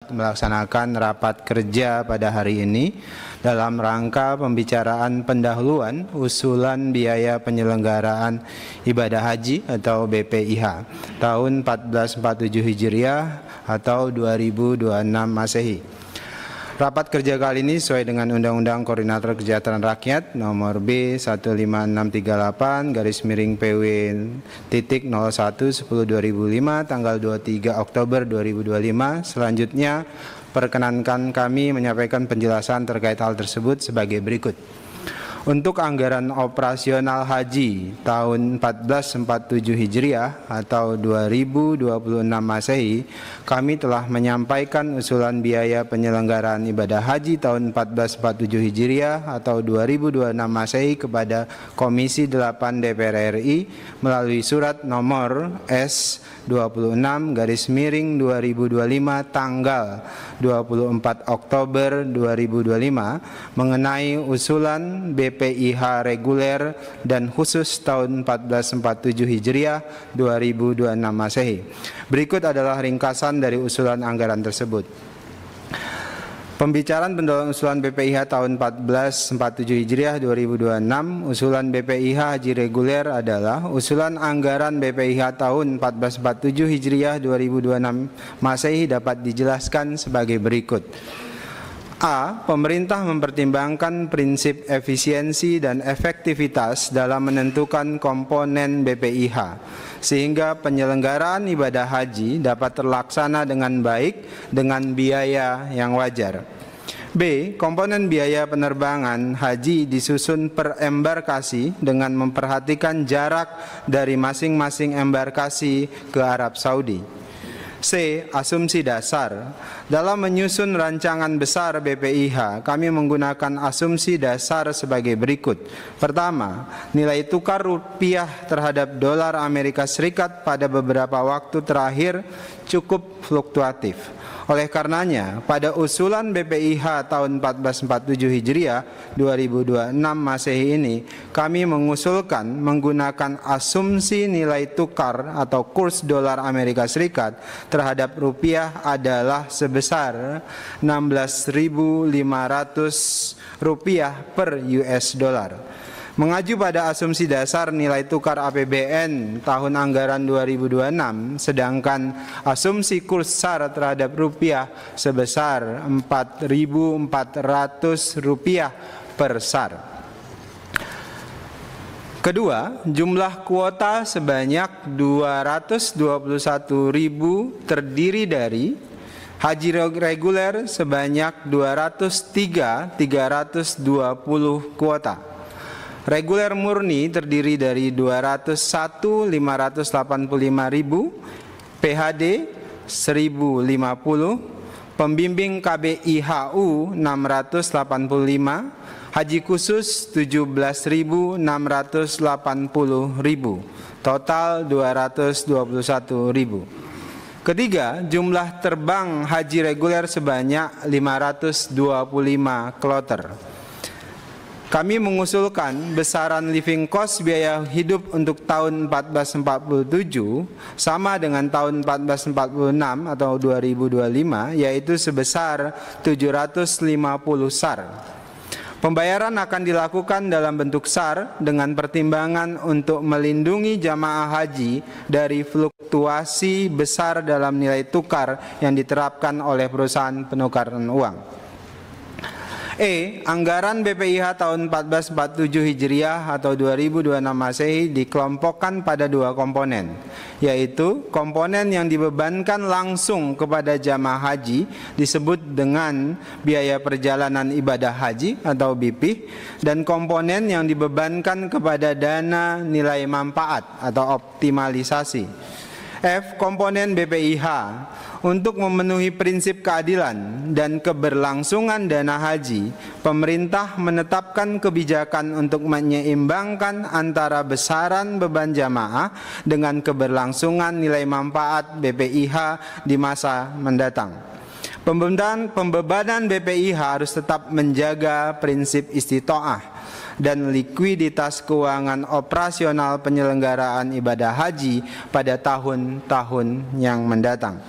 dapat melaksanakan rapat kerja pada hari ini dalam rangka pembicaraan pendahuluan usulan biaya penyelenggaraan ibadah haji atau BPIH tahun 1447 Hijriah atau 2026 Masehi. Rapat kerja kali ini sesuai dengan Undang-Undang Koordinator Kesejahteraan Rakyat nomor B15638-PW.01/10/2005 tanggal 23 Oktober 2025. Selanjutnya perkenankan kami menyampaikan penjelasan terkait hal tersebut sebagai berikut. Untuk anggaran operasional haji tahun 1447 Hijriah atau 2026 Masehi, kami telah menyampaikan usulan biaya penyelenggaraan ibadah haji tahun 1447 Hijriah atau 2026 Masehi kepada Komisi 8 DPR RI melalui surat nomor S26/2025 tanggal 24 Oktober 2025 mengenai usulan BPIH reguler dan khusus tahun 1447 Hijriah 2026 Masehi. Berikut adalah ringkasan dari usulan anggaran tersebut. Pembicaraan pendahuluan usulan BPIH tahun 1447 Hijriah 2026, usulan BPIH haji reguler adalah usulan anggaran BPIH tahun 1447 Hijriah 2026 Masehi dapat dijelaskan sebagai berikut. A. Pemerintah mempertimbangkan prinsip efisiensi dan efektivitas dalam menentukan komponen BPIH, sehingga penyelenggaraan ibadah haji dapat terlaksana dengan baik dengan biaya yang wajar. B. Komponen biaya penerbangan haji disusun per embarkasi dengan memperhatikan jarak dari masing-masing embarkasi ke Arab Saudi. C. Asumsi dasar. Dalam menyusun rancangan besar BPIH, kami menggunakan asumsi dasar sebagai berikut. Pertama, nilai tukar rupiah terhadap dolar Amerika Serikat pada beberapa waktu terakhir cukup fluktuatif. Oleh karenanya, pada usulan BPIH tahun 1447 Hijriah 2026 Masehi ini, kami mengusulkan menggunakan asumsi nilai tukar atau kurs dolar Amerika Serikat terhadap rupiah adalah sebesar 16.500 rupiah per US dollar. Mengacu pada asumsi dasar nilai tukar APBN tahun anggaran 2026, sedangkan asumsi kurs SAR terhadap rupiah sebesar 4.400 rupiah per SAR. Kedua, jumlah kuota sebanyak 221.000 terdiri dari haji reguler sebanyak 320 kuota. Reguler murni terdiri dari 201.585.000, PHD 1.050, pembimbing KBIHU 685, haji khusus 17.680.000, total 221.000. Ketiga, jumlah terbang haji reguler sebanyak 525 kloter. Kami mengusulkan besaran living cost biaya hidup untuk tahun 1447 sama dengan tahun 1446 atau 2025, yaitu sebesar 750 SAR. Pembayaran akan dilakukan dalam bentuk SAR dengan pertimbangan untuk melindungi jamaah haji dari fluktuasi besar dalam nilai tukar yang diterapkan oleh perusahaan penukaran uang. E. Anggaran BPIH tahun 1447 Hijriah atau 2026 Masehi dikelompokkan pada dua komponen, yaitu komponen yang dibebankan langsung kepada jamaah haji disebut dengan biaya perjalanan ibadah haji atau BIPIH, dan komponen yang dibebankan kepada dana nilai manfaat atau optimalisasi. F. Komponen BPIH. Untuk memenuhi prinsip keadilan dan keberlangsungan dana haji, pemerintah menetapkan kebijakan untuk menyeimbangkan antara besaran beban jamaah dengan keberlangsungan nilai manfaat BPIH di masa mendatang. Pembebanan BPIH harus tetap menjaga prinsip istitoah dan likuiditas keuangan operasional penyelenggaraan ibadah haji pada tahun-tahun yang mendatang.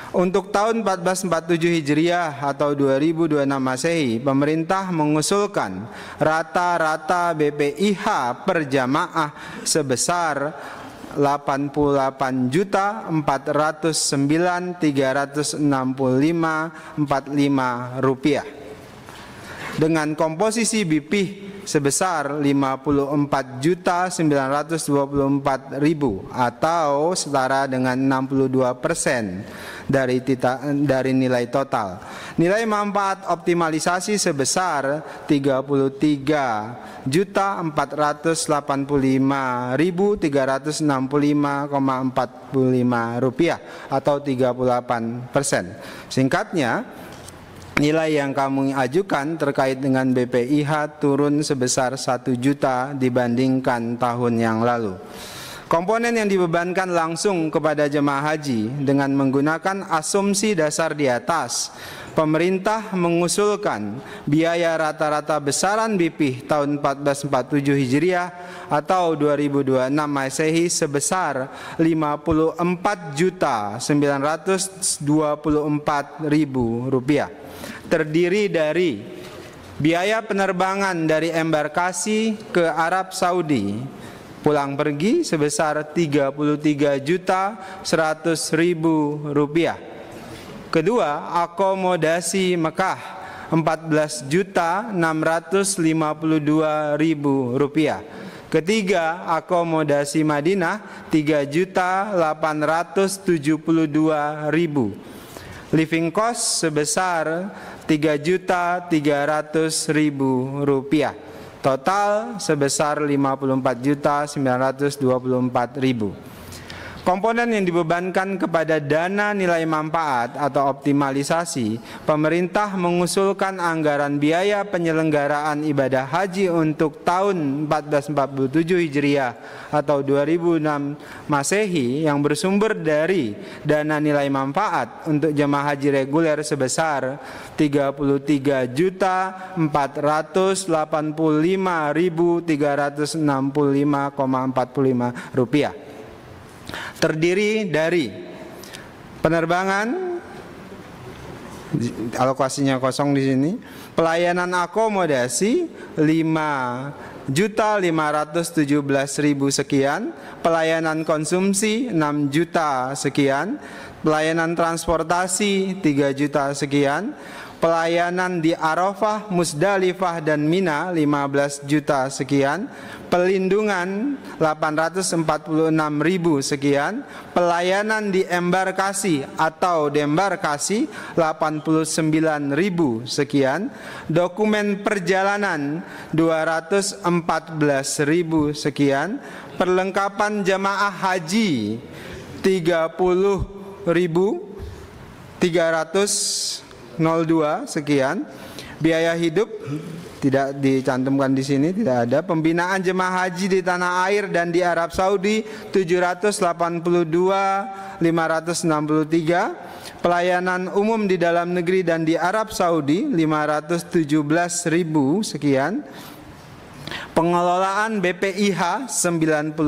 Untuk tahun 1447 Hijriah atau 2026 Masehi, pemerintah mengusulkan rata-rata BPIH per jamaah sebesar 88.409.365.45 rupiah dengan komposisi BPIH sebesar 54.924.000 atau setara dengan 62% dari nilai total. Nilai manfaat optimalisasi sebesar 33.485.365,45 rupiah atau 38%. Singkatnya, nilai yang kami ajukan terkait dengan BPIH turun sebesar 1 juta dibandingkan tahun yang lalu. Komponen yang dibebankan langsung kepada jemaah haji dengan menggunakan asumsi dasar di atas, pemerintah mengusulkan biaya rata-rata besaran BPIH tahun 1447 Hijriah atau 2026 Masehi sebesar 54.924.000 rupiah. Terdiri dari biaya penerbangan dari embarkasi ke Arab Saudi pulang pergi sebesar 33.100.000 rupiah. Kedua, akomodasi Mekah 14.652.000 rupiah. Ketiga, akomodasi Madinah 3.872.000. Living cost sebesar 3.300.000 rupiah. Total sebesar 54.924.000. Komponen yang dibebankan kepada dana nilai manfaat atau optimalisasi, pemerintah mengusulkan anggaran biaya penyelenggaraan ibadah haji untuk tahun 1447 Hijriah atau 2006 Masehi yang bersumber dari dana nilai manfaat untuk jemaah haji reguler sebesar 33.485.365,45 rupiah. Terdiri dari penerbangan, alokasinya kosong di sini, pelayanan akomodasi 5.517.000 sekian, pelayanan konsumsi 6 juta sekian, pelayanan transportasi 3 juta sekian, pelayanan di Arafah, Musdalifah dan Mina 15 juta sekian, pelindungan 846.000 sekian, pelayanan di embarkasi atau dembarkasi 89.000 sekian, dokumen perjalanan 214.000 sekian, perlengkapan jamaah haji 30.302 sekian, biaya hidup tidak dicantumkan di sini, tidak ada. Pembinaan jemaah haji di tanah air dan di Arab Saudi 782.563, pelayanan umum di dalam negeri dan di Arab Saudi 517.000 sekian, pengelolaan BPIH 96.000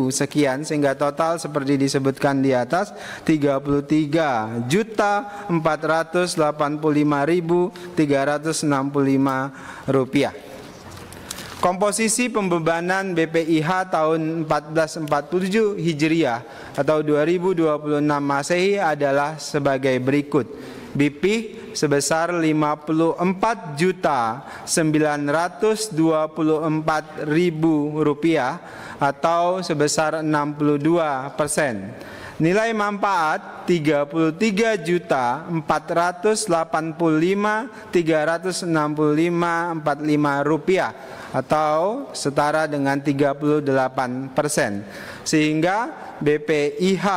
sekian, sehingga total seperti disebutkan di atas 33.485.365 rupiah. Komposisi pembebanan BPIH tahun 1447 Hijriah atau 2026 Masehi adalah sebagai berikut. BPIH sebesar 54.924.000 rupiah atau sebesar 62%. Nilai manfaat 33.485.365.45 rupiah atau setara dengan 38%. Sehingga BPIH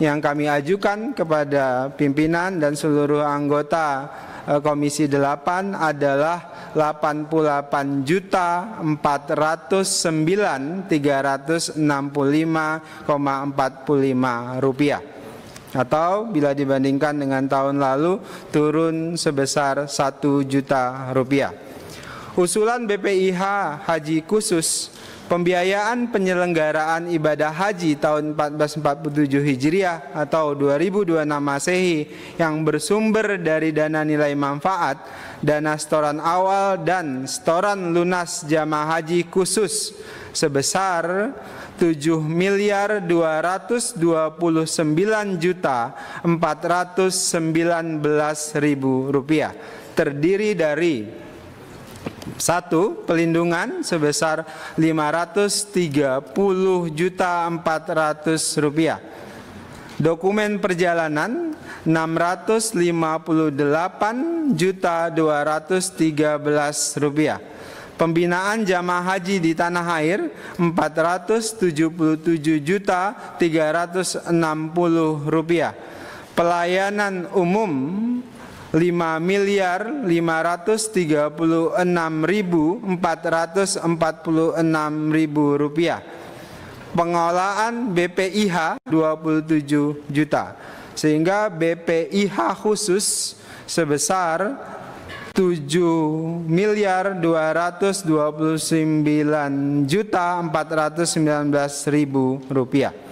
yang kami ajukan kepada pimpinan dan seluruh anggota Komisi 8 adalah 88.409.365,45 rupiah atau bila dibandingkan dengan tahun lalu turun sebesar 1 juta rupiah. Usulan BPIH haji khusus Pembiayaan penyelenggaraan ibadah haji tahun 1447 Hijriah atau 2026 Masehi yang bersumber dari dana nilai manfaat, dana setoran awal dan setoran lunas jamaah haji khusus sebesar 7.229.419.000 rupiah, terdiri dari 1. Pelindungan sebesar 530.400.000 rupiah. Dokumen perjalanan 658.213.000 rupiah. Pembinaan jamaah haji di tanah air 477.360.000 rupiah. Pelayanan umum 5.536.446.000 rupiah. Pengelolaan BPIH 27 juta, sehingga BPIH khusus sebesar 7.229.419.000 rupiah.